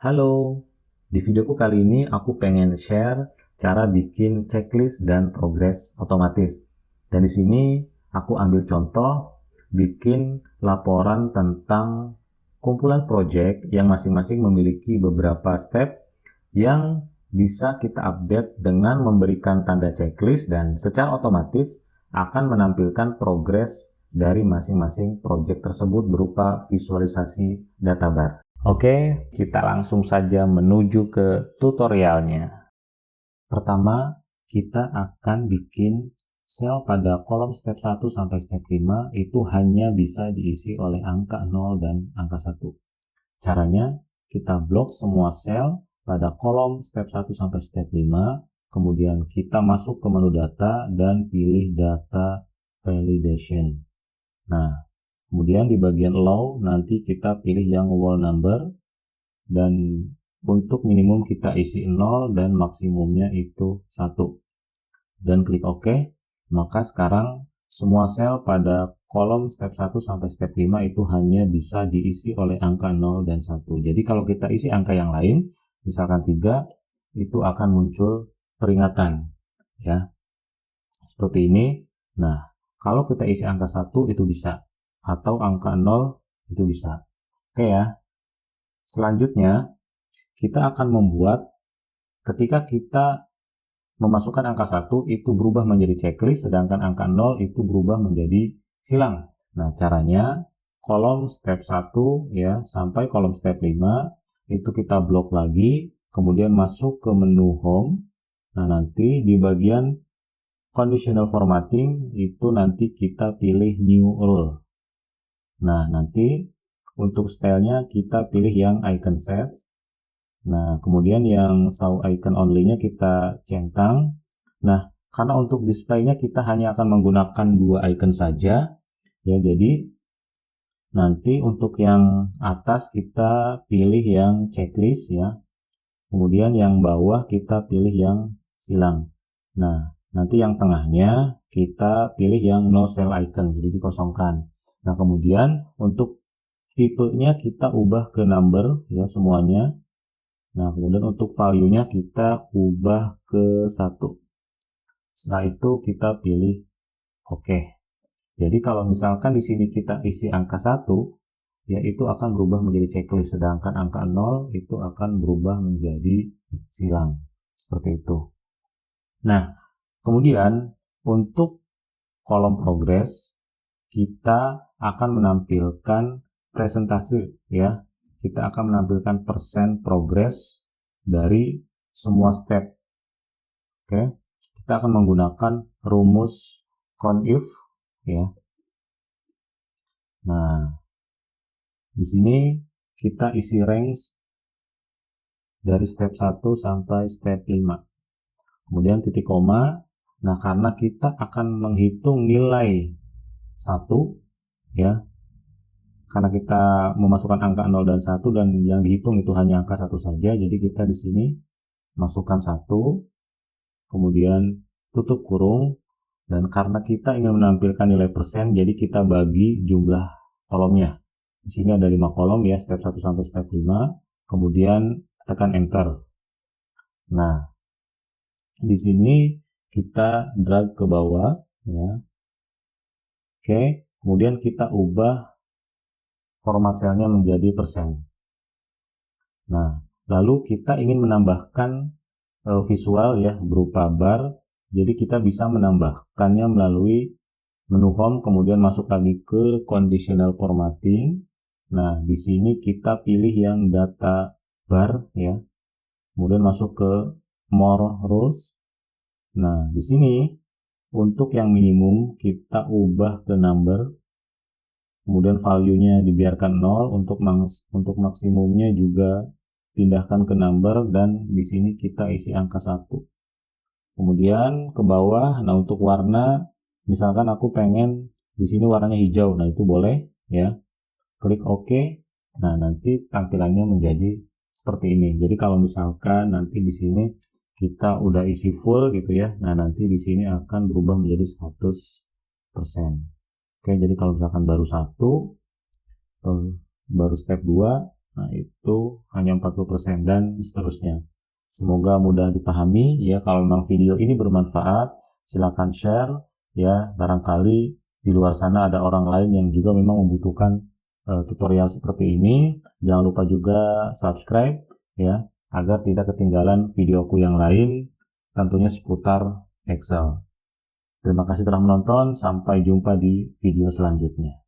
Halo, di videoku kali ini aku pengen share cara bikin checklist dan progres otomatis. Dan di sini aku ambil contoh bikin laporan tentang kumpulan project yang masing-masing memiliki beberapa step yang bisa kita update dengan memberikan tanda checklist dan secara otomatis akan menampilkan progres dari masing-masing project tersebut berupa visualisasi data bar. Oke, kita langsung saja menuju ke tutorialnya. Pertama, kita akan bikin sel pada kolom step 1 sampai step 5 itu hanya bisa diisi oleh angka 0 dan angka 1. Caranya, kita blok semua sel pada kolom step 1 sampai step 5, kemudian kita masuk ke menu data dan pilih data validation. Nah, kemudian di bagian allow nanti kita pilih yang whole number dan untuk minimum kita isi 0 dan maksimumnya itu 1. Dan klik OK, maka sekarang semua sel pada kolom step 1 sampai step 5 itu hanya bisa diisi oleh angka 0 dan 1. Jadi kalau kita isi angka yang lain, misalkan 3, itu akan muncul peringatan. Ya, seperti ini. Nah, kalau kita isi angka 1 itu bisa, atau angka 0 itu bisa. Oke ya. Selanjutnya, kita akan membuat ketika kita memasukkan angka 1 itu berubah menjadi checklist, sedangkan angka 0 itu berubah menjadi silang. Nah, caranya kolom step 1 ya sampai kolom step 5 itu kita blok lagi, kemudian masuk ke menu home. Nah, nanti di bagian conditional formatting itu nanti kita pilih new rule. Nah, nanti untuk stylenya kita pilih yang icon sets. Nah, kemudian yang show icon only-nya kita centang. Nah, karena untuk display-nya kita hanya akan menggunakan 2 icon saja, ya. Jadi nanti untuk yang atas kita pilih yang checklist ya. Kemudian yang bawah kita pilih yang silang. Nah, nanti yang tengahnya kita pilih yang no cell icon, jadi dikosongkan. Nah, kemudian untuk tipenya kita ubah ke number ya semuanya. Nah, kemudian untuk value-nya kita ubah ke 1. Setelah itu kita pilih OK. Jadi kalau misalkan di sini kita isi angka 1, ya itu akan berubah menjadi checklist, sedangkan angka 0 itu akan berubah menjadi silang. Seperti itu. Nah, kemudian untuk kolom progress kita akan menampilkan presentasi ya. Kita akan menampilkan persen progress dari semua step. Oke, kita akan menggunakan rumus conif ya. Nah, di sini kita isi range dari step 1 sampai step 5. Kemudian titik koma. Nah, karena kita akan menghitung nilai 1 ya. Karena kita memasukkan angka 0 dan 1 dan yang dihitung itu hanya angka 1 saja, jadi kita di sini masukkan 1, kemudian tutup kurung, dan karena kita ingin menampilkan nilai persen, jadi kita bagi jumlah kolomnya. Di sini ada 5 kolom ya, step 1 sampai step 5, kemudian tekan enter. Nah, di sini kita drag ke bawah ya. Oke, kemudian kita ubah format selnya menjadi persen. Nah, lalu kita ingin menambahkan visual ya berupa bar. Jadi kita bisa menambahkannya melalui menu home, kemudian masuk lagi ke conditional formatting. Nah, di sini kita pilih yang data bar ya. Kemudian masuk ke more rules. Nah, di sini untuk yang minimum kita ubah ke number. Kemudian value-nya dibiarkan 0, untuk maksimumnya juga pindahkan ke number, dan di sini kita isi angka 1. Kemudian ke bawah, nah untuk warna misalkan aku pengen di sini warnanya hijau, nah itu boleh ya. Klik OK. Nah, nanti tampilannya menjadi seperti ini. Jadi kalau misalkan nanti di sini kita udah isi full gitu ya. Nah, nanti di sini akan berubah menjadi 100%. Oke, jadi kalau misalkan baru 1, baru step 2, Nah, itu hanya 40% dan seterusnya. Semoga mudah dipahami ya. Kalau memang video ini bermanfaat, silakan share ya. Barangkali di luar sana ada orang lain yang juga memang membutuhkan tutorial seperti ini. Jangan lupa juga subscribe ya, agar tidak ketinggalan videoku yang lain, tentunya seputar Excel. Terima kasih telah menonton, sampai jumpa di video selanjutnya.